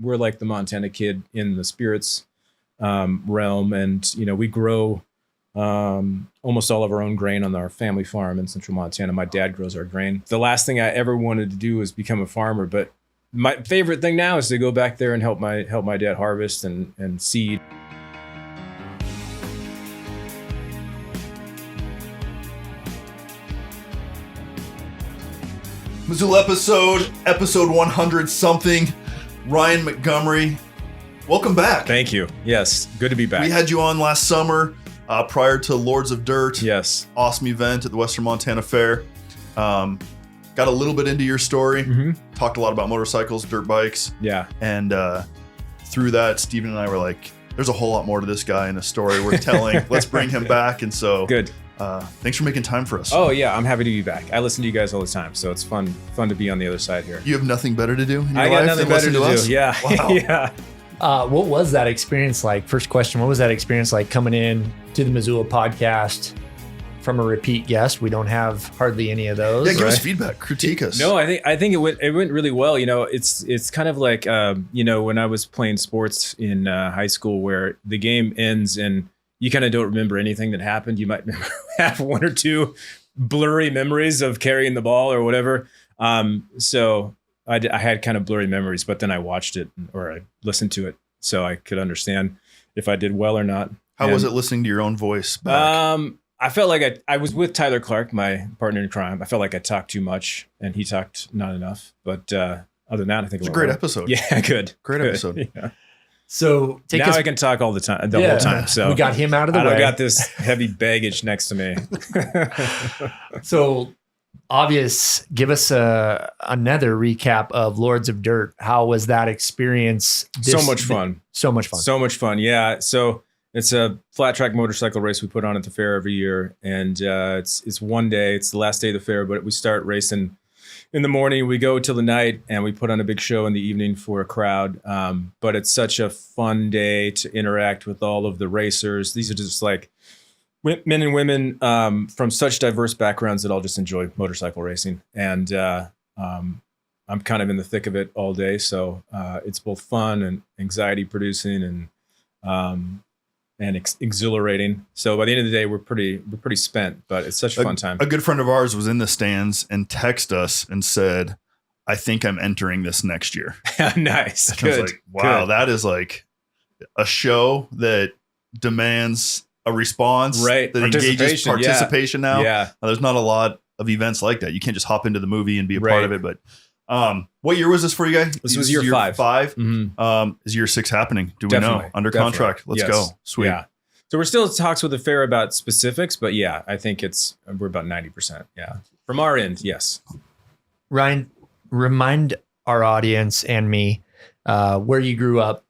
we're like the Montana kid in the spirits realm, and we grow almost all of our own grain on our family farm in central Montana. My dad grows our grain. The last thing I ever wanted to do was become a farmer, but my favorite thing now is to go back there and help my dad harvest and seed. Missoula episode 100 something. Ryan Montgomery, welcome back. Thank you. Yes, good to be back. We had you on last summer prior to Lords of Dirt. Yes. Awesome event at the Western Montana Fair. Got a little bit into your story. Mm-hmm. Talked a lot about motorcycles, dirt bikes. Yeah. And through that, Steven and I were like, there's a whole lot more to this guy and a story worth telling. Let's bring him back. And so good. Thanks for making time for us. Oh yeah, I'm happy to be back. I listen to you guys all the time, so it's fun to be on the other side here. You have nothing better to do in your life? I got nothing better to do. Us? Yeah. Wow. Yeah. What was that experience like? First question, what was that experience like coming in to the Missoula podcast from a repeat guest? We don't have hardly any of those. Yeah, give us feedback, critique us. No, I think it went really well. It's kind of like when I was playing sports in high school, where the game ends and you kind of don't remember anything that happened. You might have one or two blurry memories of carrying the ball or whatever. So I had kind of blurry memories, but then I watched it or I listened to it so I could understand if I did well or not. How was it listening to your own voice back? I felt like I was with Tyler Clark, my partner in crime. I felt like I talked too much and he talked not enough. But other than that, I think it's a great episode. Yeah, good. Great episode. Yeah. So now I can talk all the time, the whole time. So we got him out of the way. I got this heavy baggage next to me. So obvious, give us another recap of Lords of Dirt. How was that experience? So much fun. So much fun. So much fun. Yeah. So it's a flat track motorcycle race we put on at the fair every year. And it's one day. It's the last day of the fair, but we start racing in the morning. We go till the night and we put on a big show in the evening for a crowd. But it's such a fun day to interact with all of the racers. These are just like men and women from such diverse backgrounds that all just enjoy motorcycle racing. And I'm kind of in the thick of it all day. So it's both fun and anxiety producing and exhilarating. So by the end of the day, we're pretty spent, but it's such a fun time. A good friend of ours was in the stands and texted us and said, I think I'm entering this next year. Nice. And Good. I was like, wow, Good. that is like a show that demands a response, right? That engages participation now. Yeah. There's not a lot of events like that. You can't just hop into the movie and be a part of it. But what year was this for you guys? This was year 5. Mm-hmm. Is year 6 happening? Do we know? Under contract. Let's go. Sweet. Yeah. So we're still in talks with the fair about specifics, but yeah, I think we're about 90%. Yeah. From our end, yes. Ryan, remind our audience and me where you grew up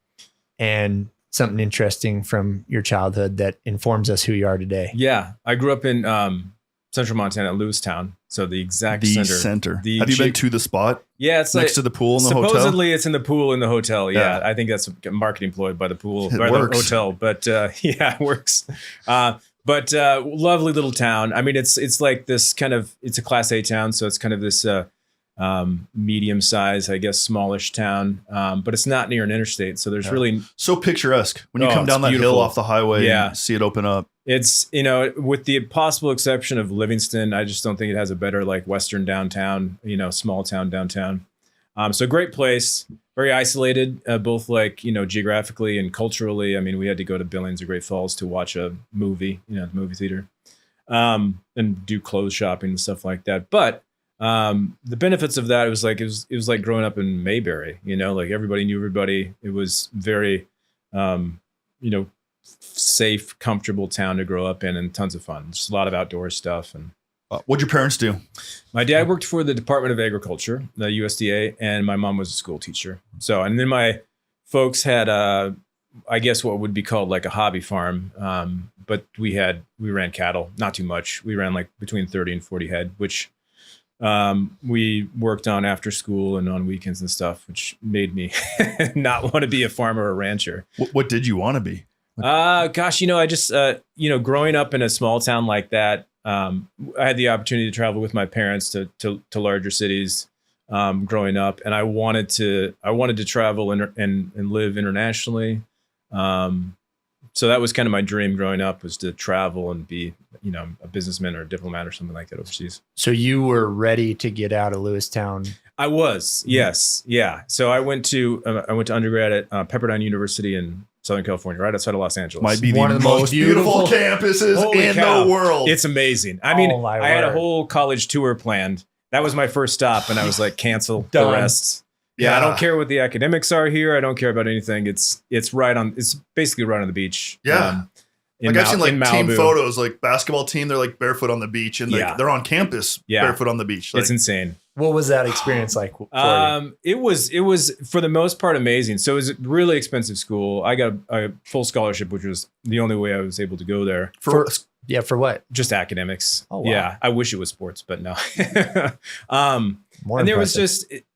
and something interesting from your childhood that informs us who you are today. Yeah. I grew up in central Montana, Lewistown. So the exact center. Have you been to the spot? Yeah, it's next to the pool in the hotel. Supposedly, it's in the pool in the hotel. Yeah, I think that's a marketing ploy by the pool, by the hotel. But yeah, it works. But lovely little town. I mean, it's like this kind of, it's a Class A town, so it's kind of this medium size, I guess, smallish town. But it's not near an interstate, so there's really so picturesque when you come down that hill off the highway. Yeah, and see it open up. It's, with the possible exception of Livingston, I just don't think it has a better like Western downtown, small town downtown. So great place, very isolated, both like, geographically and culturally. I mean, we had to go to Billings or Great Falls to watch a movie, the movie theater, and do clothes shopping and stuff like that. But the benefits of that, it was like growing up in Mayberry, like everybody knew everybody. It was very, safe, comfortable town to grow up in and tons of fun. Just a lot of outdoor stuff. And what'd your parents do? My dad worked for the Department of Agriculture, the USDA, and my mom was a school teacher. So, and then my folks had, I guess what would be called like a hobby farm. But we ran cattle, not too much. We ran like between 30 and 40 head, which we worked on after school and on weekends and stuff, which made me not want to be a farmer or rancher. What did you want to be? Gosh, I just, growing up in a small town like that, I had the opportunity to travel with my parents to larger cities. growing up, and I wanted to travel and live internationally. So that was kind of my dream growing up, was to travel and be, a businessman or a diplomat or something like that overseas. So you were ready to get out of Lewistown. I was, yes. Yeah. So I went to undergrad at Pepperdine University in Southern California, right outside of Los Angeles. Might be one of the most beautiful campuses in the world. It's amazing. I mean, I had a whole college tour planned. That was my first stop, and I was like, cancel the rest. Yeah, I don't care what the academics are here. I don't care about anything. It's basically right on the beach. Yeah. I've seen like team photos, like basketball team, they're like barefoot on the beach, and like they're on campus barefoot on the beach. Like, it's insane. What was that experience like for you? It was for the most part amazing. So it was a really expensive school. I got a full scholarship, which was the only way I was able to go there. For what? Just academics. Oh, wow. Yeah, I wish it was sports, but no. More and there impressive.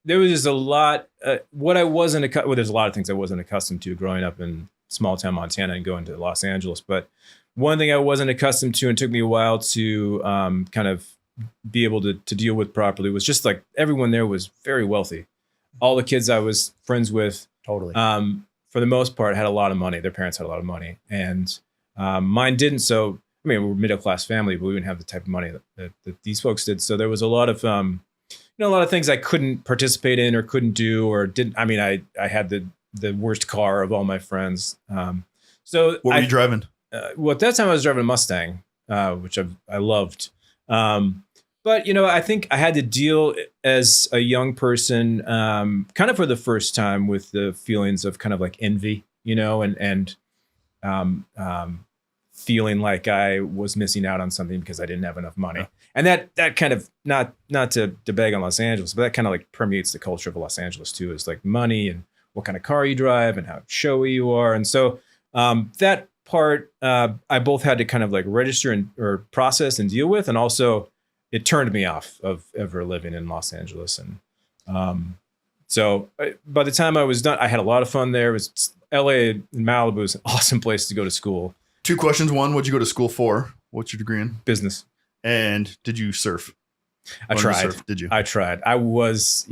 was just a lot. What I wasn't there's a lot of things I wasn't accustomed to growing up in small town Montana and going to Los Angeles. But one thing I wasn't accustomed to and took me a while to kind of be able to deal with properly was just like everyone there was very wealthy. All the kids I was friends with, Totally. For the most part, had a lot of money. Their parents had a lot of money, and mine didn't. So I mean, we're a middle class family, but we didn't have the type of money that these folks did. So there was a lot of a lot of things I couldn't participate in or couldn't do or didn't. I mean, I had the worst car of all my friends. So what were you driving? Well, at that time I was driving a Mustang, which I loved. But I think I had to deal as a young person, kind of for the first time, with the feelings of kind of like envy, and feeling like I was missing out on something because I didn't have enough money. Yeah. And that kind of, not to bag on Los Angeles, but that kind of like permeates the culture of Los Angeles too, is like money and what kind of car you drive and how showy you are. And so that part I both had to kind of like register or process and deal with. And also it turned me off of ever living in Los Angeles. And so by the time I was done, I had a lot of fun there. It was LA and Malibu was an awesome place to go to school. 2 questions. One, what'd you go to school for? What's your degree in? Business. And did you surf? I tried. Did you? I tried. I was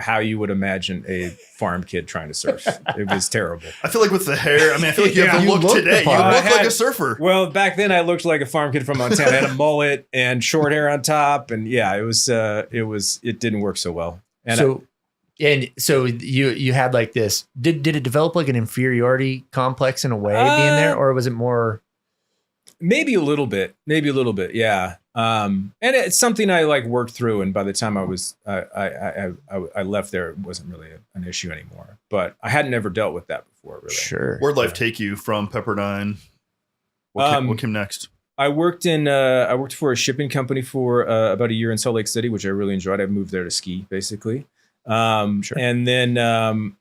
how you would imagine a farm kid trying to surf. It was terrible. I feel like with the hair, I mean, I feel like you have the look today. You look like a surfer. Well, back then I looked like a farm kid from Montana. I had a mullet and short hair on top. And yeah, it didn't work so well. And so you had like this, did it develop like an inferiority complex in a way being there, or was it more? Maybe a little bit. Yeah. And it's something I like worked through. And by the time I was, I left there, it wasn't really an issue anymore, but I hadn't ever dealt with that before. Really. Sure. Where'd life take you from Pepperdine? What came next? I worked for a shipping company for about a year in Salt Lake City, which I really enjoyed. I moved there to ski basically. Sure. And then,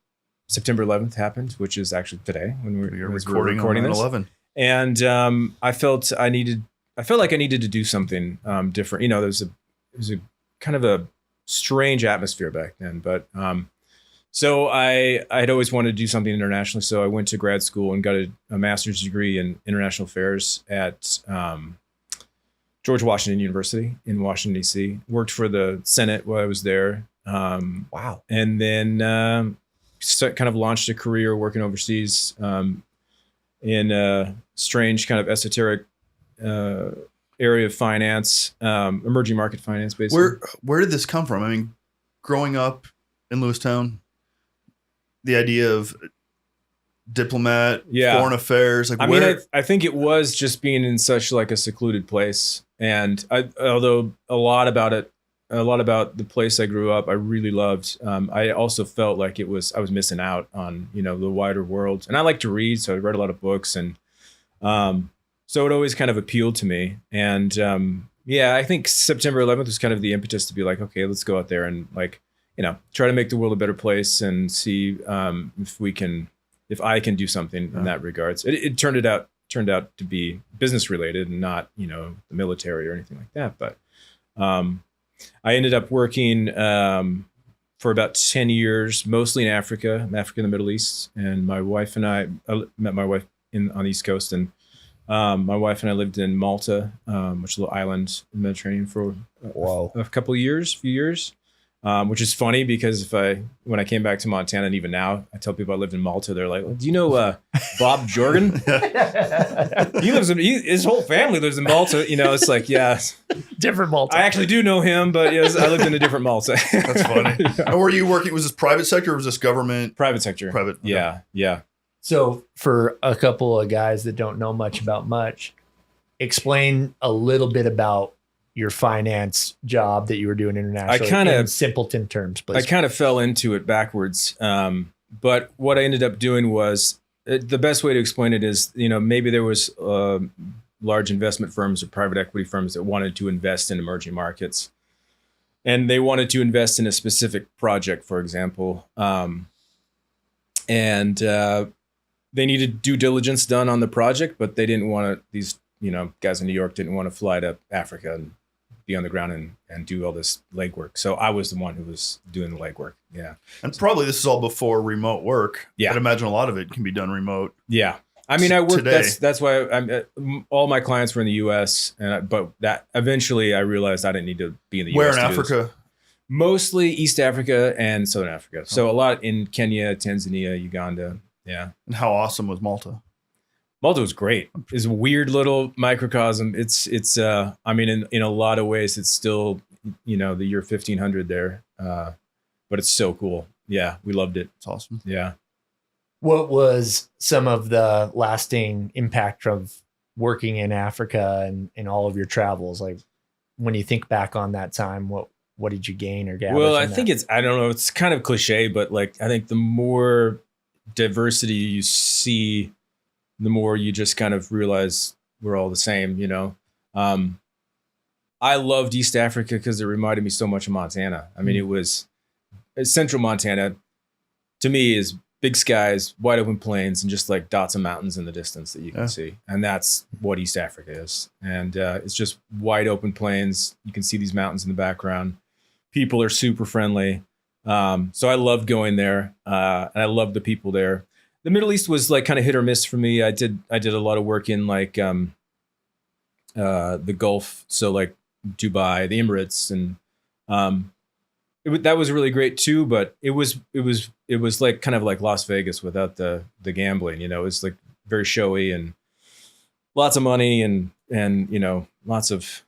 September 11th happened, which is actually today when we're recording on this. 9/11. And I felt like I needed to do something different. There was a kind of a strange atmosphere back then, but so I had always wanted to do something internationally. So I went to grad school and got a master's degree in international affairs at George Washington University in Washington, D.C. Worked for the Senate while I was there. Wow. And then kind of launched a career working overseas in a strange kind of esoteric area of finance, emerging market finance, basically. Where did this come from? I mean, growing up in Lewistown, the idea of diplomat, foreign affairs, like I think it was just being in such like a secluded place, and although a lot about the place I grew up, I really loved. I also felt like I was missing out on, the wider world. And I like to read, so I read a lot of books, and so it always kind of appealed to me. And I think September 11th was kind of the impetus to be like, okay, let's go out there and try to make the world a better place and see if I can do something in that regards. It turned out to be business related and not the military or anything like that, but. I ended up working for about 10 years, mostly in Africa and the Middle East. And my wife and I met my wife on the East Coast. And my wife and I lived in Malta, which is a little island in the Mediterranean, for a few years. which is funny because when I came back to Montana, and even now, I tell people I lived in Malta. They're like, "Do you know Bob Jorgen? His whole family lives in Malta." It's like, yeah, different Malta. I actually do know him, but yes, I lived in a different Malta. That's funny. Yeah. And were you working? Was this private sector or was this government? Private sector. Private. Okay. Yeah. So for a couple of guys that don't know much about much, explain a little bit about your finance job that you were doing internationally in simpleton terms, please. I kind of fell into it backwards. But what I ended up doing was, the best way to explain it is, maybe there was large investment firms or private equity firms that wanted to invest in emerging markets. And they wanted to invest in a specific project, for example. And they needed due diligence done on the project, but they didn't want to, these guys in New York didn't want to fly to Africa and be on the ground and do all this legwork. So I was the one who was doing the legwork. Yeah. And probably this is all before remote work. Yeah. I'd imagine a lot of it can be done remote. Yeah. I mean, I worked, today. That's why all my clients were in the US, but that eventually I realized I didn't need to be in the US. Where in Africa? Mostly East Africa and Southern Africa. So a lot in Kenya, Tanzania, Uganda. Yeah. And how awesome was Malta? Malta was great. It's a weird little microcosm. It's I mean, in a lot of ways, it's still, the year 1500 there. But it's so cool. Yeah. We loved it. It's awesome. Yeah. What was some of the lasting impact of working in Africa and all of your travels? Like when you think back on that time, what did you gain or gather? Well, I think I don't know, it's kind of cliche, but like, I think the more diversity you see, the more you just kind of realize we're all the same, I loved East Africa because it reminded me so much of Montana. I mean, it was central Montana to me is big skies, wide open plains, and just like dots of mountains in the distance that you can see. And that's what East Africa is. And it's just wide open plains. You can see these mountains in the background. People are super friendly. So I loved going there. And I loved the people there. The Middle East was like kind of hit or miss for me. I did a lot of work in like the Gulf, so like Dubai, the Emirates, and that was really great too. But it was like kind of like Las Vegas without the gambling. It was like very showy and lots of money and lots of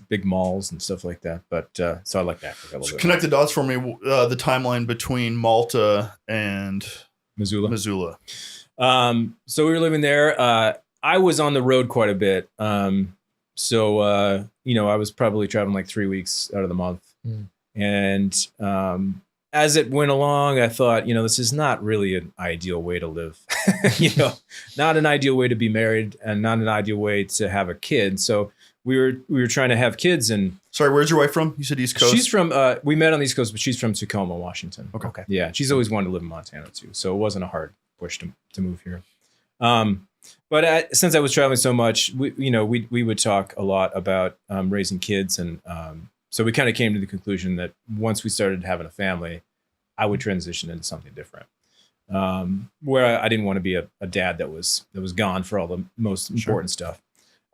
big malls and stuff like that. But so I like Africa a little bit. Connect the dots for me. The timeline between Malta and Missoula. So we were living there. I was on the road quite a bit. So I was probably traveling like 3 weeks out of the month. And as it went along, I thought, this is not really an ideal way to live. Not an ideal way to be married and not an ideal way to have a kid. So we were trying to have kids. And sorry, where's your wife from? You said East Coast. She's from we met on the East Coast, but she's from Tacoma, Washington. Okay. Yeah, she's always wanted to live in Montana too, so it wasn't a hard push to move here. But since I was traveling so much, we would talk a lot about raising kids, and so we kind of came to the conclusion that once we started having a family, I would transition into something different. Where I didn't want to be a dad that was gone for all the most important stuff.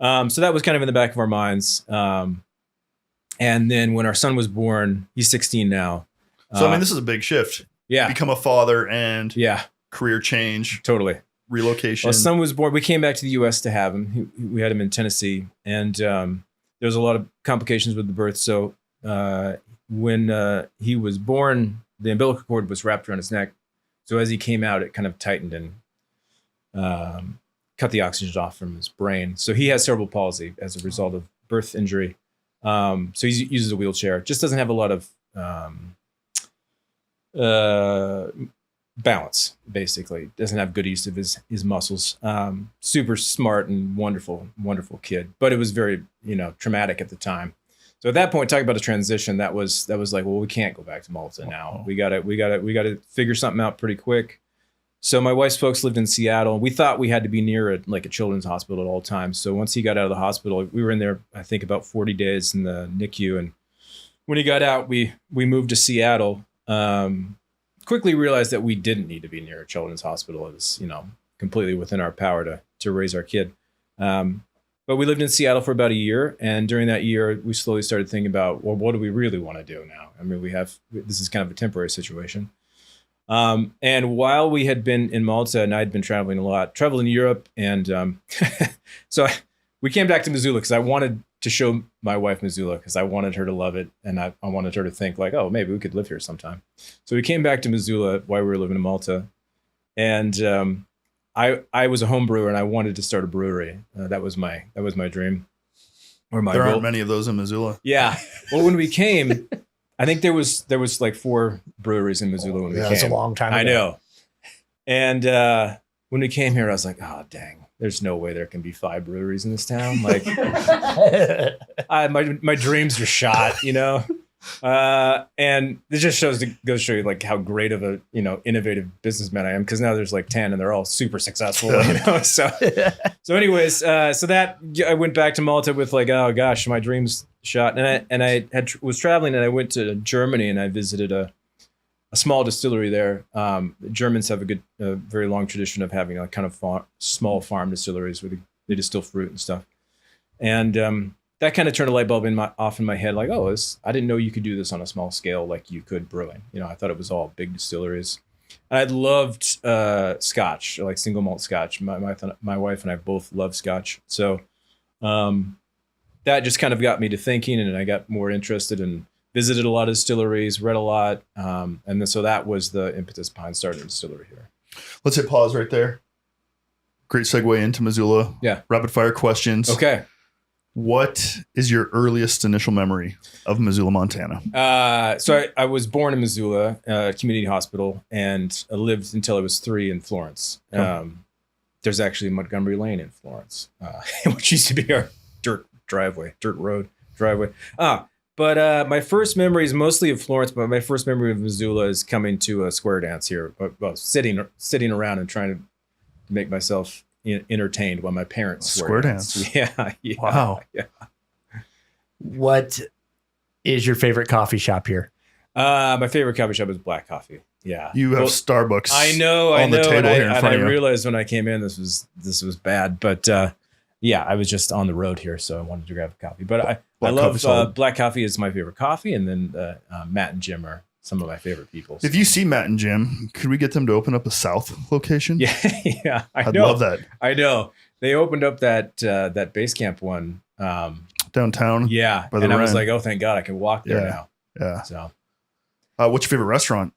So that was kind of in the back of our minds. And then when our son was born, he's 16 now. So, I mean, this is a big shift. Yeah. Become a father and yeah, career change. Totally. Relocation. Our son was born. We came back to the U.S. to have him. We had him in Tennessee. And there was a lot of complications with the birth. So when he was born, the umbilical cord was wrapped around his neck. So as he came out, it kind of tightened and cut the oxygen off from his brain. So he has cerebral palsy as a result of birth injury. So he uses a wheelchair. Just doesn't have a lot of balance, basically. Doesn't have good use of his muscles. Super smart and wonderful kid. But it was very, traumatic at the time. So at that point, talking about a transition, that was like, well, we can't go back to Malta now. We gotta figure something out pretty quick. So my wife's folks lived in Seattle. We thought we had to be near a children's hospital at all times. So once he got out of the hospital, we were in there, I think, about 40 days in the NICU. And when he got out, we moved to Seattle. Quickly realized that we didn't need to be near a children's hospital. It was, completely within our power to raise our kid. But But we lived in Seattle for about a year, and during that year, we slowly started thinking about, well, what do we really want to do now? I mean, this is kind of a temporary situation. And while we had been in Malta, and I'd been traveling a lot, traveling in Europe, and we came back to Missoula because I wanted to show my wife Missoula because I wanted her to love it, and I wanted her to think like, oh, maybe we could live here sometime. So we came back to Missoula while we were living in Malta, and I was a home brewer and I wanted to start a brewery. That was my dream. Or my there goal. aren't many of those in Missoula. Yeah. Well, when we came, I think there was like 4 breweries in Missoula when we came. That's a long time ago. I know. And when we came here, I was like, oh, dang, there's no way there can be 5 breweries in this town. Like, my dreams are shot, you know? And it just goes to show you like how great of a, innovative businessman I am. Cause now there's like 10 and they're all super successful, So anyways, so that I went back to Malta with like, oh gosh, my dreams shot. And I was traveling and I went to Germany and I visited a small distillery there. Germans have a very long tradition of having like kind of small farm distilleries where they distill fruit and stuff. And, that kind of turned a light bulb off in my head, like, oh, I didn't know you could do this on a small scale like you could brewing. I thought it was all big distilleries. And I loved Scotch, like single malt Scotch. My wife and I both love Scotch. So that just kind of got me to thinking, and I got more interested and visited a lot of distilleries, read a lot. And then so that was the impetus behind starting a distillery here. Let's hit pause right there. Great segue into Missoula. Yeah. Rapid fire questions. Okay. What is your earliest initial memory of Missoula, Montana? So I was born in Missoula, community hospital, and I lived until I was 3 in Florence. There's actually Montgomery Lane in Florence, which used to be our dirt road driveway. But my first memory is mostly of Florence, but my first memory of Missoula is coming to a square dance here, well, sitting around and trying to make myself entertained while my parents square dance. Yeah. Wow. Yeah. What is your favorite coffee shop here? My favorite coffee shop is Black Coffee. Yeah. You have Starbucks. I know. The table here in front I of you. realized when I came in this was bad, but yeah, I was just on the road here, so I wanted to grab a coffee. But I love Black Coffee is my favorite coffee, and then Matt and Jim are some of my favorite people. If you see Matt and Jim, could we get them to open up a South location? Yeah, I'd love that. I know. They opened up that base camp one downtown. Yeah, and I was like, oh, thank God, I can walk there now. Yeah. So, what's your favorite restaurant?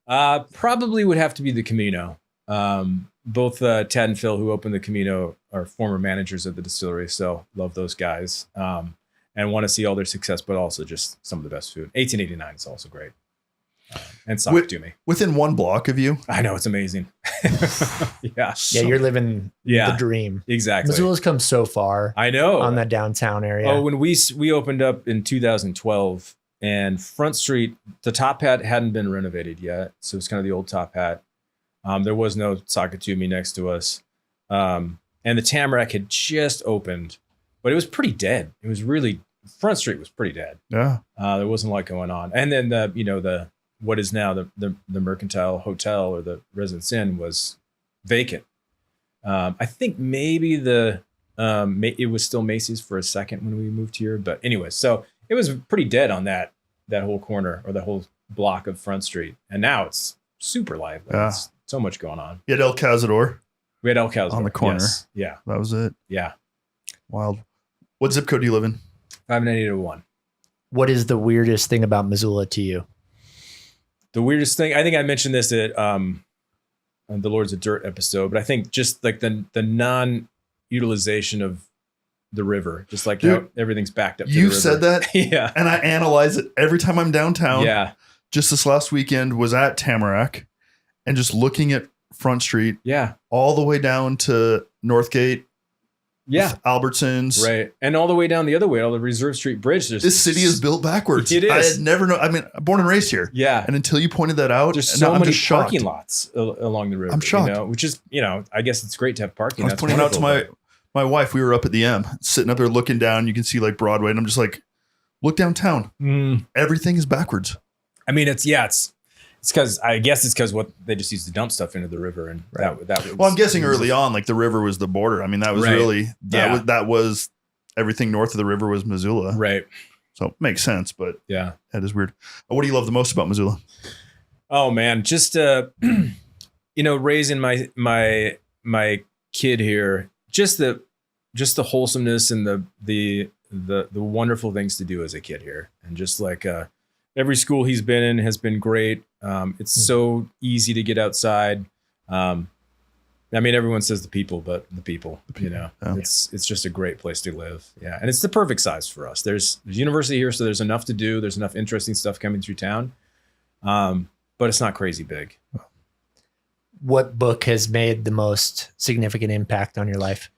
Probably would have to be the Camino. Both Ted and Phil, who opened the Camino, are former managers of the distillery, so love those guys. And want to see all their success, but also just some of the best food. 1889 is also great. And Sock to me. Within 1 block of you? I know, it's amazing. Yeah. Yeah, you're living the dream. Exactly. Missoula's come so far. I know. On that downtown area. Oh, when we opened up in 2012, and Front Street, the Top Hat hadn't been renovated yet. So it's kind of the old Top Hat. There was no Sakatumi next to us. And the Tamarack had just opened, but it was pretty dead. It was really, Front Street was pretty dead. Yeah. There wasn't a lot going on. And then what is now the Mercantile Hotel or the Residence Inn was vacant. I think maybe it was still Macy's for a second when we moved here. But anyway, so it was pretty dead on that whole corner or the whole block of Front Street. And now it's super lively. Yeah. It's so much going on. You had El Cazador. We had El Cazador on the corner. Yes. Yeah. That was it. Yeah. Wild. What zip code do you live in? 59801. What is the weirdest thing about Missoula to you? The weirdest thing, I think I mentioned this at the Lords of Dirt episode, but I think just like the non-utilization of the river, just like how everything's backed up. You said that? Yeah. And I analyze it every time I'm downtown. Yeah. Just this last weekend was at Tamarack and just looking at Front Street. Yeah. All the way down to Northgate. Yeah. Albertsons. Right. And all the way down the other way, all the Reserve Street Bridge. This city is built backwards. It is. I had never known. I mean, born and raised here. Yeah. And until you pointed that out, there's so many shocked. parking lots along the river. I'm shocked. Which is, I guess it's great to have parking. I was pointing out to my wife, we were up at the M, sitting up there looking down. You can see like Broadway. And I'm just like, look downtown. Everything is backwards. I mean, it's It's because I guess it's because what they just used to dump stuff into the river, and that was, well, I'm guessing early on, like the river was the border. I mean, that was really that was everything north of the river was Missoula, right? So it makes sense, but yeah, that is weird. What do you love the most about Missoula? Oh man, just raising my kid here, just the wholesomeness and the wonderful things to do as a kid here, and just like every school he's been in has been great. It's so easy to get outside. I mean, everyone says the people, but the people, it's just a great place to live. Yeah. And it's the perfect size for us. There's university here, so there's enough to do. There's enough interesting stuff coming through town. But it's not crazy big. What book has made the most significant impact on your life?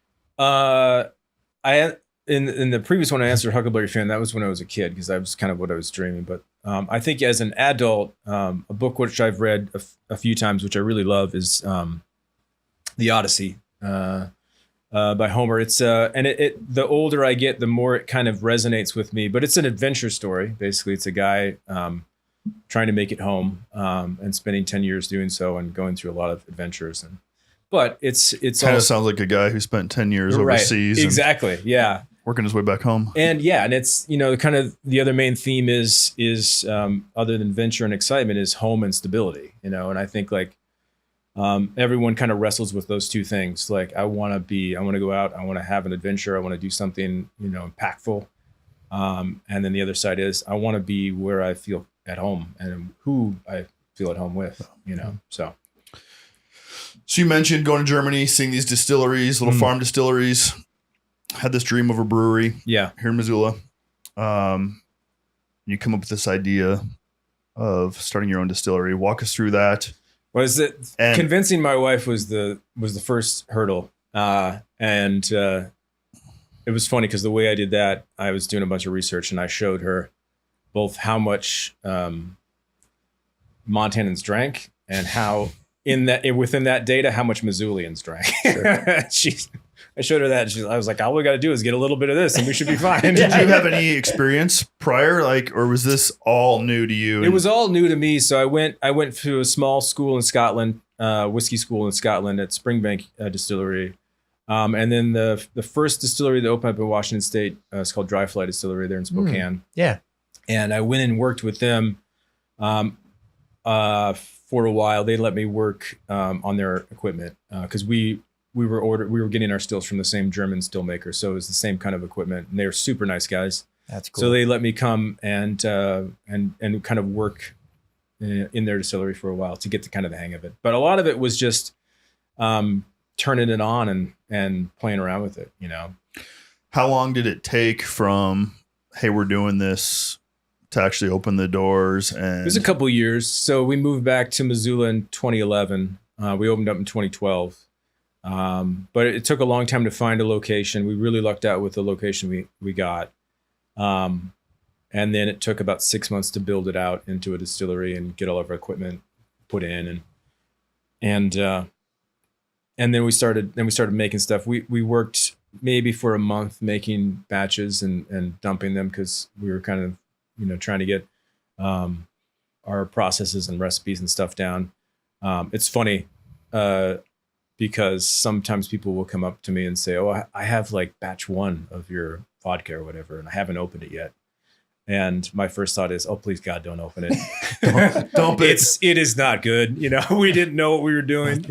In the previous one I answered Huckleberry Finn, that was when I was a kid, because that was kind of what I was dreaming. But I think as an adult, a book which I've read a few times, which I really love, is The Odyssey by Homer. It's the older I get, the more it kind of resonates with me. But it's an adventure story. Basically, it's a guy trying to make it home and spending 10 years doing so and going through a lot of adventures. But it's kind of sounds like a guy who spent 10 years overseas. Exactly. Yeah. Working his way back home. And it's, kind of the other main theme is other than adventure and excitement, is home and stability, and I think like everyone kind of wrestles with those two things. Like I want to go out, I want to have an adventure, I want to do something, impactful. And then the other side is I want to be where I feel at home and who I feel at home with, so. So you mentioned going to Germany, seeing these distilleries, little farm distilleries. Had this dream of a brewery here in Missoula. You come up with this idea of starting your own distillery. Walk us through that. Convincing my wife was the first hurdle. And it was funny because the way I did that, I was doing a bunch of research and I showed her both how much Montanans drank and how within that data, how much Missoulians drank. Sure. I showed her that. I was like, all we got to do is get a little bit of this and we should be fine. Did you have any experience prior, or was this all new to you? It was all new to me. So I went to a small school in Scotland, whiskey school in Scotland at Springbank Distillery. And then the first distillery that opened up in Washington State is called Dry Fly Distillery there in Spokane. Yeah. And I went and worked with them for a while. They let me work on their equipment because we were getting our stills from the same German still maker, so it was the same kind of equipment, and they were super nice guys. That's cool. So they let me come and kind of work in their distillery for a while to get the kind of the hang of it. But a lot of it was just turning it on and playing around with it. How long did it take from, hey, we're doing this, to actually open the doors? And it was a couple years. So we moved back to Missoula in 2011. We opened up in 2012. But it took a long time to find a location. We really lucked out with the location we got. And then it took about 6 months to build it out into a distillery and get all of our equipment put in. And then we started making stuff. We worked maybe for a month making batches and dumping them because we were kind of, trying to get our processes and recipes and stuff down. It's funny, because sometimes people will come up to me and say, "Oh, I have like batch 1 of your vodka or whatever, and I haven't opened it yet." And my first thought is, "Oh, please God, don't open it. Don't it is not good. We didn't know what we were doing.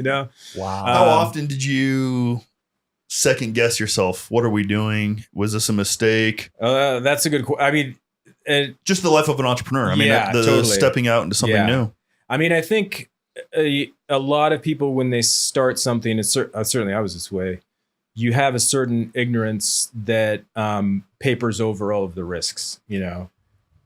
Wow. How often did you second guess yourself? What are we doing? Was this a mistake? That's a good question. I mean, just the life of an entrepreneur. I mean, totally. Stepping out into something new. I mean, I think a lot of people, when they start something, certainly I was this way, you have a certain ignorance that papers over all of the risks. A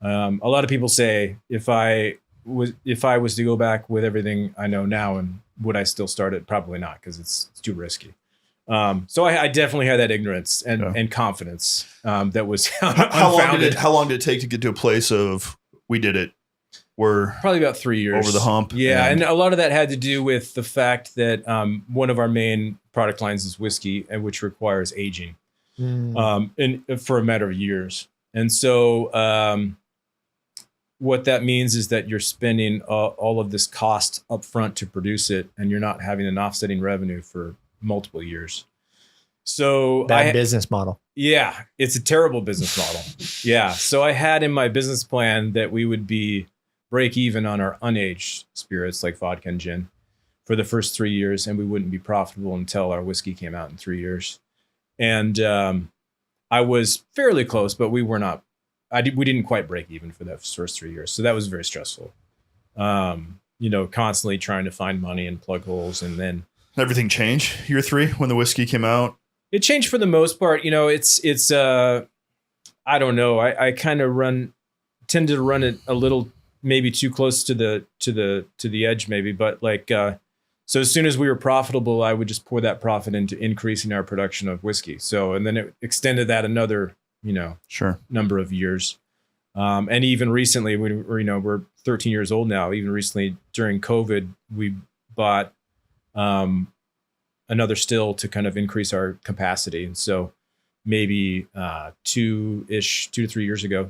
lot of people say, if I was to go back with everything I know now, and would I still start it? Probably not, because it's too risky. So I definitely had that ignorance and confidence that was unfounded. How long did it take to get to a place of we did it? We're probably about 3 years over the hump. Yeah, and a lot of that had to do with the fact that one of our main product lines is whiskey, and which requires aging, and for a matter of years. And so what that means is that you're spending all of this cost up front to produce it, and you're not having an offsetting revenue for multiple years. So bad business model. Yeah, it's a terrible business model. Yeah. So I had in my business plan that we would be break even on our unaged spirits like vodka and gin for the first 3 years, and we wouldn't be profitable until our whiskey came out in 3 years. And I was fairly close, but we were not. We didn't quite break even for those first 3 years. So that was very stressful. Constantly trying to find money and plug holes. And then everything changed year 3 when the whiskey came out. It changed for the most part. It's I don't know. I kind of tend to run it a little, maybe too close to the edge maybe. But so as soon as we were profitable, I would just pour that profit into increasing our production of whiskey. So, and then it extended that another, number of years. And even recently, we're 13 years old now. Even recently during COVID, we bought another still to kind of increase our capacity. And so maybe 2 to 3 years ago,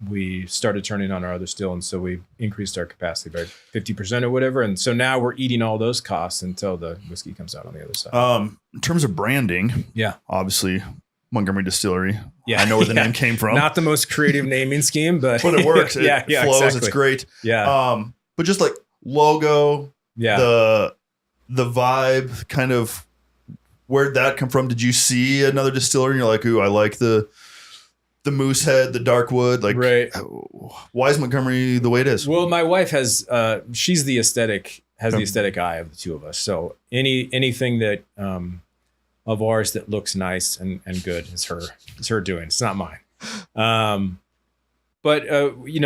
we started turning on our other still. And so we increased our capacity by 50% or whatever. And so now we're eating all those costs until the whiskey comes out on the other side. In terms of branding, obviously Montgomery Distillery. Yeah, I know where the name came from. Not the most creative naming scheme, but it works. It flows. Exactly. It's great. Yeah. But just like logo, the vibe, kind of where'd that come from? Did you see another distillery and you're like, ooh, I like the moose head, the dark wood, like, right. Why is Montgomery the way it is? Well, my wife has the aesthetic eye of the two of us. So anything that, of ours that looks nice and good is her doing. It's not mine. But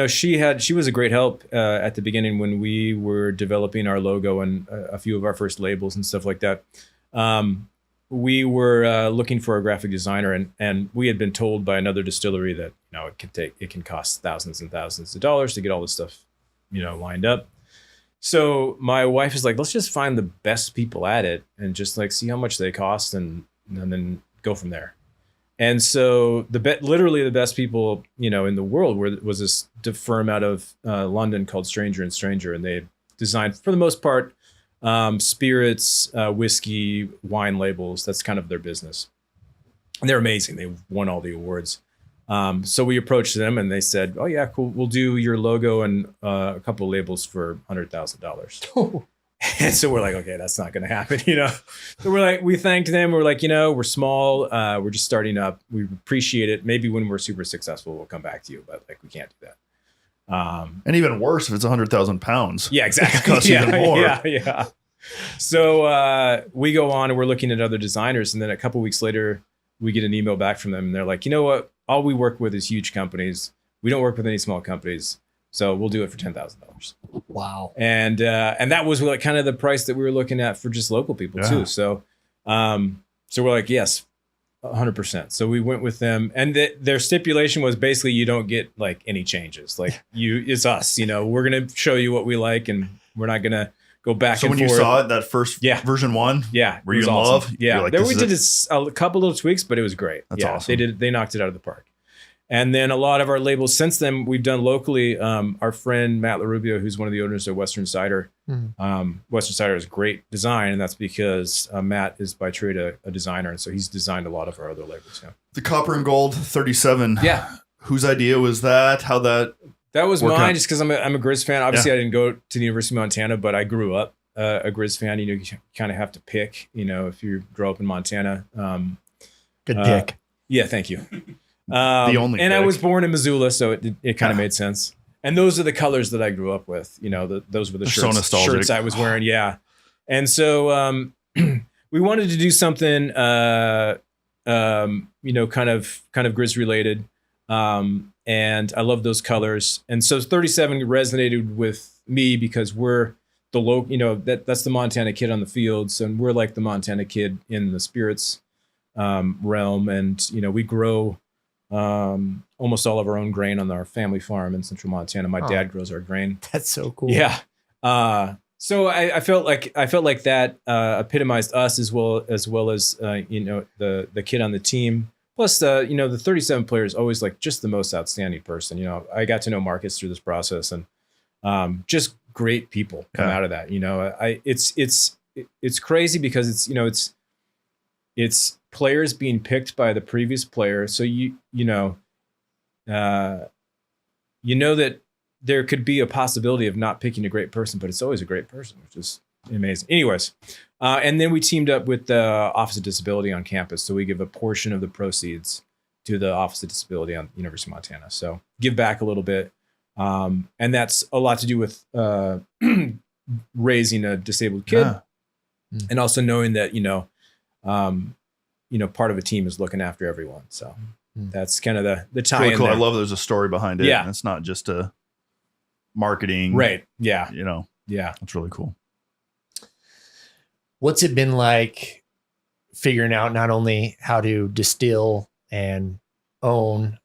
she was a great help at the beginning when we were developing our logo and a few of our first labels and stuff like that. We were looking for a graphic designer, and we had been told by another distillery that it can cost thousands and thousands of dollars to get all this stuff lined up. So my wife is like, let's just find the best people at it and just see how much they cost and then go from there. And so literally the best people in the world was this firm out of London called Stranger & Stranger, and they designed for the most part spirits, whiskey, wine labels. That's kind of their business. And they're amazing. They won all the awards. So we approached them and they said, oh yeah, cool. We'll do your logo and a couple of labels for $100,000. And so we're like, okay, that's not going to happen. So we thanked them. We're like, we're small. We're just starting up. We appreciate it. Maybe when we're super successful, we'll come back to you, but we can't do that. And even worse, if it's 100,000 pounds. Yeah, exactly. It costs even more. Yeah. So we go on and we're looking at other designers. And then a couple of weeks later, we get an email back from them. And they're like, you know what? All we work with is huge companies. We don't work with any small companies. So we'll do it for $10,000. Wow. And that was kind of the price that we were looking at for just local people too. So we're like, yes, 100%. So we went with them, and their stipulation was basically you don't get any changes. It's us, we're going to show you what we like, and we're not going to go back and forth. So when you saw it, that first version 1, were you in love? Yeah. We did a couple little tweaks, but it was great. That's awesome. They knocked it out of the park. And then a lot of our labels since then we've done locally. Our friend Matt LaRubio, who's one of the owners of Western Cider. Western Cider is great design, and that's because Matt is by trade a designer, and so he's designed a lot of our other labels. Yeah. The Copper and Gold 37. Yeah. Whose idea was that? How that was mine, just because I'm a Grizz fan. Obviously, I didn't go to the University of Montana, but I grew up a Grizz fan. You kind of have to pick. If you grow up in Montana. Good pick. Yeah, thank you. The only and pick. I was born in Missoula, so it kind of made sense. And those are the colors that I grew up with. Those were the shirts I was wearing. Yeah. And so we wanted to do something, kind of Grizz related. And I love those colors. And so 37 resonated with me because we're the local, that's the Montana kid on the fields, and we're like the Montana kid in the spirits realm. And we grow almost all of our own grain on our family farm in central Montana. My dad grows our grain. That's so cool. Yeah. So I felt like that epitomized us as well as the kid on the team Plus, the 37 player is always like just the most outstanding person. I got to know Marcus through this process, and just great people come out of that. It's crazy because it's players being picked by the previous player. So that there could be a possibility of not picking a great person, but it's always a great person, which is amazing. Anyways, and then we teamed up with the Office of Disability on campus. So we give a portion of the proceeds to the Office of Disability on University of Montana. So give back a little bit. And that's a lot to do with raising a disabled kid, and also knowing that, part of a team is looking after everyone. So that's kind of the tie. Really cool. There. I love there's a story behind it. Yeah. It's not just a marketing. Right. Yeah. Yeah. That's really cool. What's it been like figuring out not only how to distill and own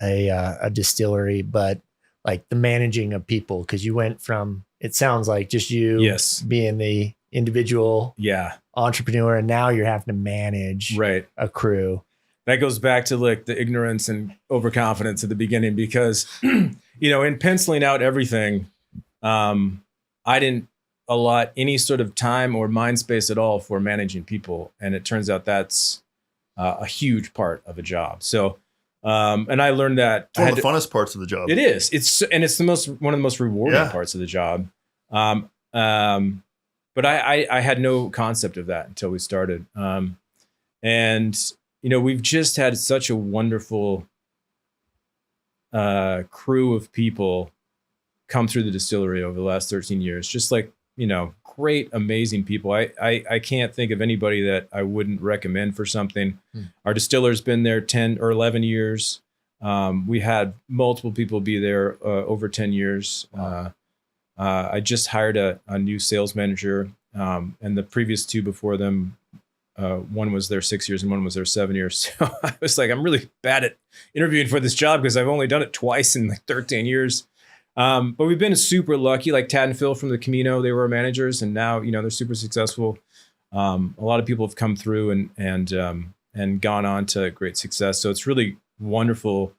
a distillery, but like the managing of people? Because you went from, it sounds like just you being the individual entrepreneur, and now you're having to manage a crew. That goes back to like the ignorance and overconfidence at the beginning, because in penciling out everything, I didn't allot any sort of time or mind space at all for managing people, and it turns out that's a huge part of a job. So and I learned that it's one of the funnest parts of the job. It is. It's one of the most rewarding parts of the job. But I had no concept of that until we started. And we've just had such a wonderful crew of people come through the distillery over the last 13 years. Just like, great, amazing people. I can't think of anybody that I wouldn't recommend for something. Our distiller's been there 10 or 11 years. We had multiple people be there over 10 years. I just hired a new sales manager, and the previous two before them, one was there 6 years and one was there 7 years. So I was like, I'm really bad at interviewing for this job because I've only done it twice in like 13 years. But we've been super lucky. Like Tad and Phil from the Camino, they were our managers, and now they're super successful. A lot of people have come through and gone on to great success. So it's really wonderful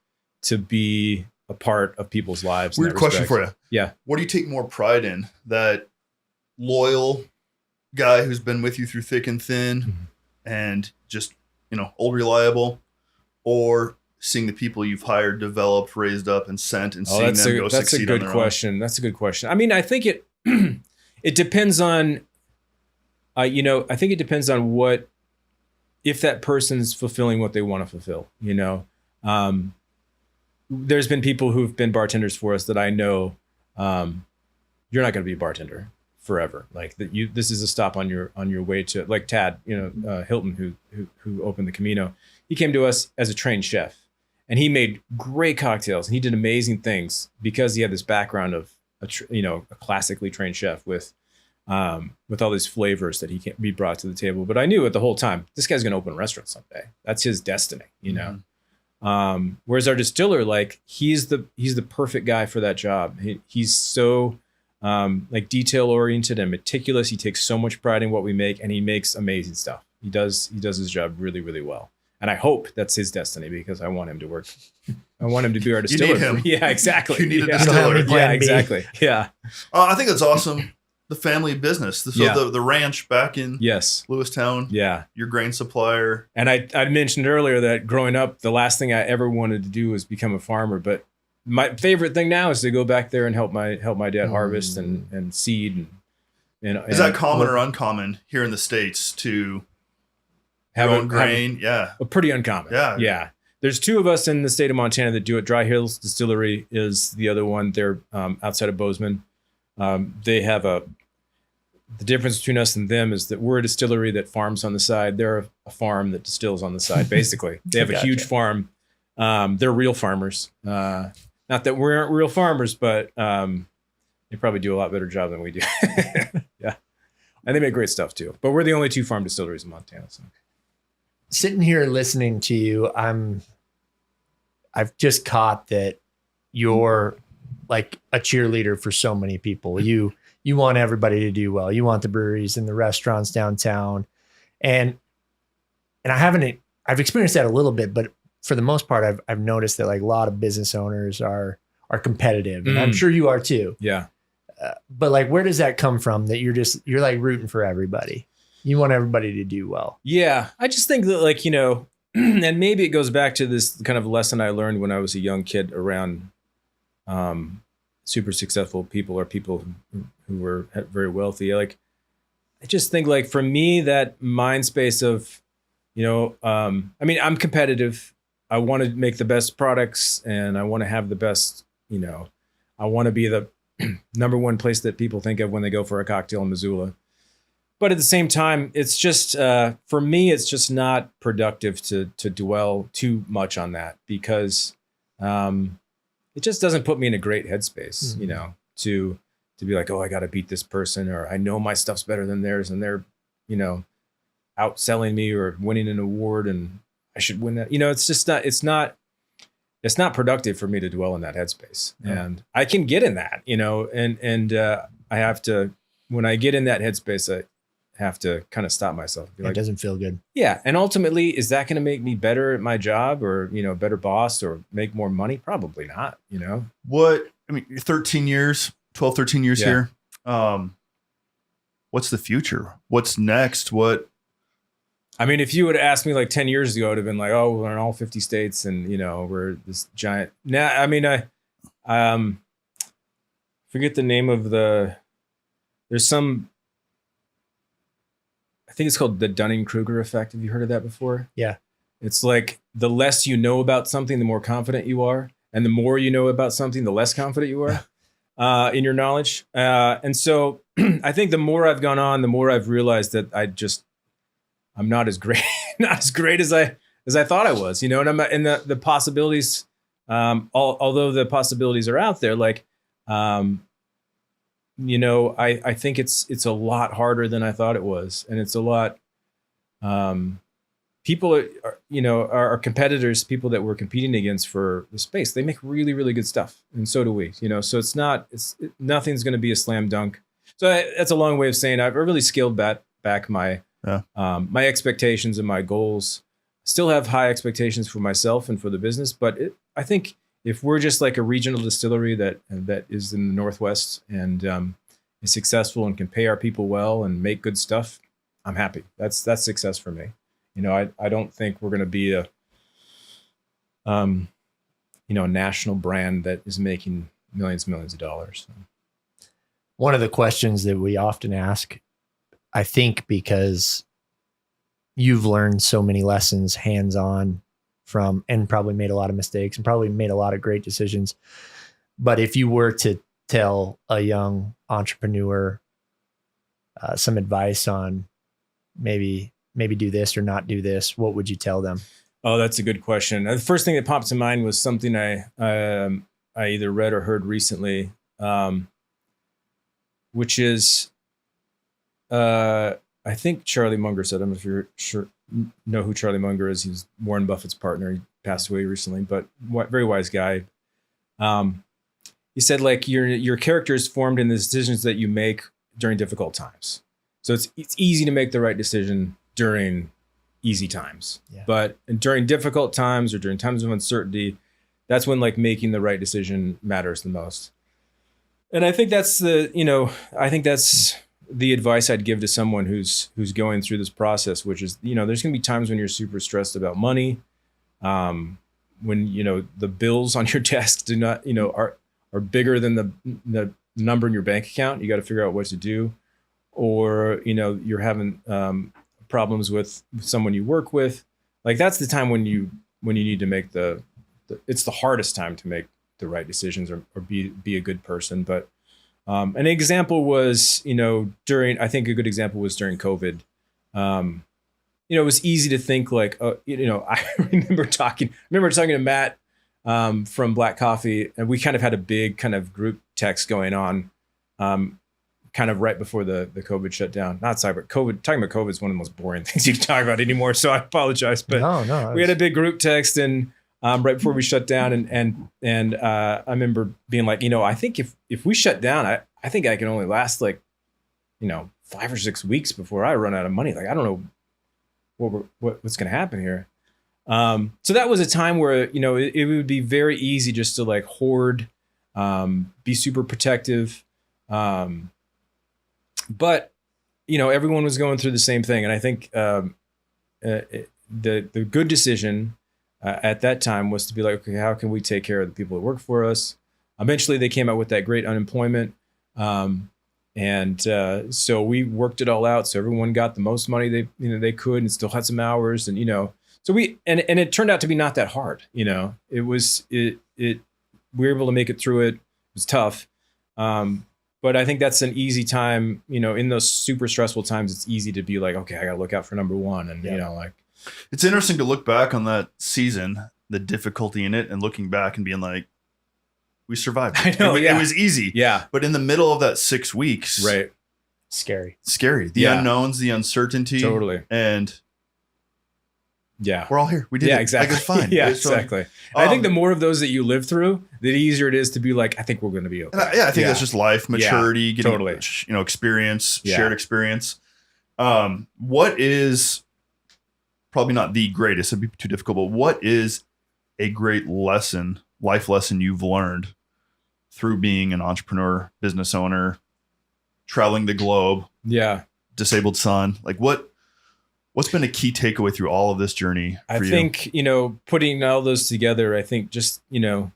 to be a part of people's lives. Weird question for you. Yeah. What do you take more pride in? That loyal guy who's been with you through thick and thin and just, old reliable, or seeing the people you've hired, developed, raised up, and sent, and seeing them go succeed on their own? That's a good question. I mean, I think it depends on, I think it depends on if that person's fulfilling what they want to fulfill, There's been people who've been bartenders for us that I know, you're not going to be a bartender forever. Like this is a stop on your way to, like Tad, Hilton, who opened the Camino. He came to us as a trained chef, and he made great cocktails, and he did amazing things because he had this background of a classically trained chef with all these flavors that he brought to the table. But I knew it the whole time, this guy's going to open a restaurant someday. That's his destiny, Whereas our distiller, like he's the perfect guy for that job. He's so detail oriented and meticulous. He takes so much pride in what we make, and he makes amazing stuff. He does his job really, really well. And I hope that's his destiny, because I want him to work. I want him to be our distiller. You need him. Yeah, exactly. You need a distiller. Yeah, exactly. Yeah. I think that's awesome. The family business. So the ranch back in Lewistown. Yeah. Your grain supplier. And I mentioned earlier that growing up, the last thing I ever wanted to do was become a farmer. But my favorite thing now is to go back there and help my dad harvest and seed. Is that common or uncommon here in the States to have grain? Yeah. Pretty uncommon. Yeah. Yeah. There's two of us in the state of Montana that do it. Dry Hills Distillery is the other one. They're outside of Bozeman. They have the difference between us and them is that we're a distillery that farms on the side. They're a farm that distills on the side, basically. They have a huge farm. They're real farmers. Not that we aren't real farmers, but they probably do a lot better job than we do. Yeah. And they make great stuff too. But we're the only two farm distilleries in Montana. So. Sitting here listening to you, I've just caught that you're like a cheerleader for so many people. You want everybody to do well. You want the breweries and the restaurants downtown. And I I've experienced that a little bit, but for the most part, I've noticed that like a lot of business owners are competitive, and I'm sure you are too. Yeah. But like, where does that come from that you're like rooting for everybody? You want everybody to do well. Yeah. I just think that like, you know, and maybe it goes back to this kind of lesson I learned when I was a young kid around super successful people or people who were very wealthy. Like, I just think like for me, that mind space of, you know, I mean, I'm competitive. I want to make the best products and I want to have the best, you know, I want to be the number one place that people think of when they go for a cocktail in Missoula. But at the same time, it's just, for me, it's just not productive to dwell too much on that because it just doesn't put me in a great headspace, you know, to be like, oh, I got to beat this person, or I know my stuff's better than theirs and they're, you know, outselling me or winning an award and I should win that. You know, it's just not, it's not productive for me to dwell in that headspace. Yeah. And I can get in that, you know, and I have to, when I get in that headspace, I have to kind of stop myself. It doesn't feel good. Yeah. And ultimately, is that going to make me better at my job or, you know, better boss or make more money? Probably not, you know. What, I mean, 13 years, 12, 13 years here. What's the future? What's next? I mean, if you would have asked me like 10 years ago, I would have been like, oh, we're in all 50 states and, you know, we're this giant. Now, I mean, I forget the name of there's some, I think it's called the Dunning-Kruger effect. Have you heard of that before? Yeah. It's like the less you know about something, the more confident you are. And the more you know about something, the less confident you are in your knowledge. And so I think the more I've gone on, the more I've realized that I'm not as great, as I thought I was, you know, and the possibilities, although the possibilities are out there, like, you know, I think it's a lot harder than I thought it was. And it's a lot, people are, you know, our competitors, people that we're competing against for the space, they make really, really good stuff. And so do we, you know, so nothing's going to be a slam dunk. So that's a long way of saying I've really scaled back my expectations and my goals. Still have high expectations for myself and for the business, but I think if we're just like a regional distillery that is in the Northwest and is successful and can pay our people well and make good stuff, I'm happy. That's success for me. You know, I don't think we're going to be a national brand that is making millions of dollars. One of the questions that we often ask, I think because you've learned so many lessons hands-on from, and probably made a lot of mistakes and probably made a lot of great decisions. But if you were to tell a young entrepreneur some advice on maybe do this or not do this, what would you tell them? Oh, that's a good question. The first thing that popped to mind was something I either read or heard recently, which is, I think Charlie Munger said, I don't know if you know who Charlie Munger is. He was Warren Buffett's partner. He passed away recently, but very wise guy. He said, like, your character is formed in the decisions that you make during difficult times. So it's easy to make the right decision during easy times, but during difficult times or during times of uncertainty, that's when like making the right decision matters the most. And I think that's the advice I'd give to someone who's going through this process, which is, you know, there's going to be times when you're super stressed about money, when, you know, the bills on your desk do not, you know, are bigger than the number in your bank account. You got to figure out what to do, or, you know, you're having problems with someone you work with. Like, that's the time when you need to make it's the hardest time to make the right decisions or be a good person. But an example was, you know, I think a good example was during COVID. You know, it was easy to think like, you know, I remember talking to Matt from Black Coffee, and we kind of had a big kind of group text going on, kind of right before the COVID shutdown. Not sorry, but COVID. Talking about COVID is one of the most boring things you can talk about anymore. So I apologize, but no, we had a big group text and right before we shut down, and I remember being like, you know, I think if we shut down, I think I can only last like, you know, 5 or 6 weeks before I run out of money. Like, I don't know what's going to happen here. So that was a time where, it would be very easy just to like hoard, be super protective. But, everyone was going through the same thing. And I think the good decision at that time was to be like, okay, how can we take care of the people that work for us? Eventually, they came out with that great unemployment. So we worked it all out. So everyone got the most money they could and still had some hours. And, so and it turned out to be not that hard. We were able to make it through it. It was tough. But I think that's an easy time, in those super stressful times, it's easy to be like, okay, I got to look out for number one. And, it's interesting to look back on that season, the difficulty in it, and looking back and being like, we survived. I know, it was easy. Yeah. But in the middle of that 6 weeks, right. Scary. The unknowns, the uncertainty. Totally. And yeah, we're all here. We did it. Exactly. Like, it's fine. Yeah, exactly. I think the more of those that you live through, the easier it is to be like, I think we're going to be okay. I think that's just life, maturity, getting, totally. Experience, shared experience. What is probably not the greatest, it'd be too difficult, but what is a great life lesson you've learned through being an entrepreneur, business owner, traveling the globe, disabled son? Like what's been a key takeaway through all of this journey for you? I think, putting all those together, I think just, the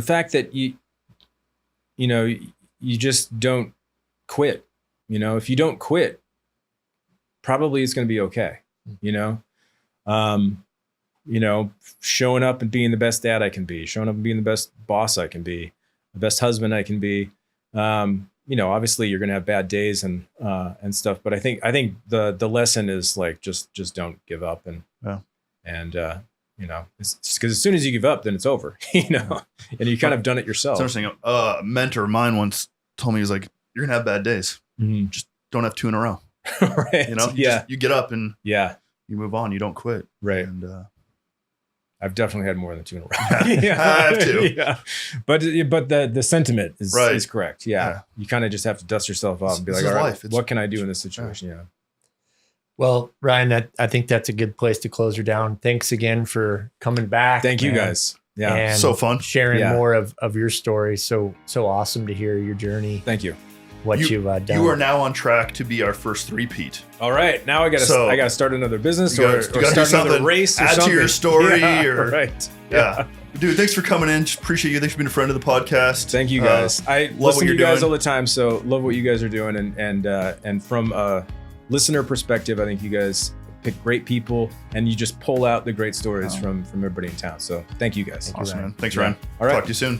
fact that you just don't quit. If you don't quit, probably it's going to be okay. Showing up and being the best dad I can be, showing up and being the best boss I can be, the best husband I can be. Obviously you're going to have bad days and stuff, but I think the lesson is like, just don't give up. And it's just because as soon as you give up, then it's over, and you kind of done it yourself. It's interesting. A mentor of mine once told me, he was like, you're going to have bad days. Mm-hmm. Just don't have 2 in a row. Right. You get up and you move on. You don't quit. Right. And, I've definitely had more than 2 in a row. I have too. Yeah. But the sentiment is correct. Yeah. You kind of just have to dust yourself off and be like, all right, what can I do in this situation? Yeah. Well, Ryan, I think that's a good place to close her down. Thanks again for coming back. Thank you guys. Yeah. And so fun. Sharing more of your story. So awesome to hear your journey. Thank you. What you've done. You are now on track to be our first three-peat. All right, now I got to start another business or start another race or add something. To your story. Right. Yeah. Dude, thanks for coming in. Just appreciate you. Thanks for being a friend of the podcast. Thank you guys. I love listen to you guys all the time, so love what you guys are doing. And from a listener perspective, I think you guys pick great people and you just pull out the great stories from everybody in town. So thank you guys. Awesome, man. Thanks, Ryan. All right. Talk to you soon.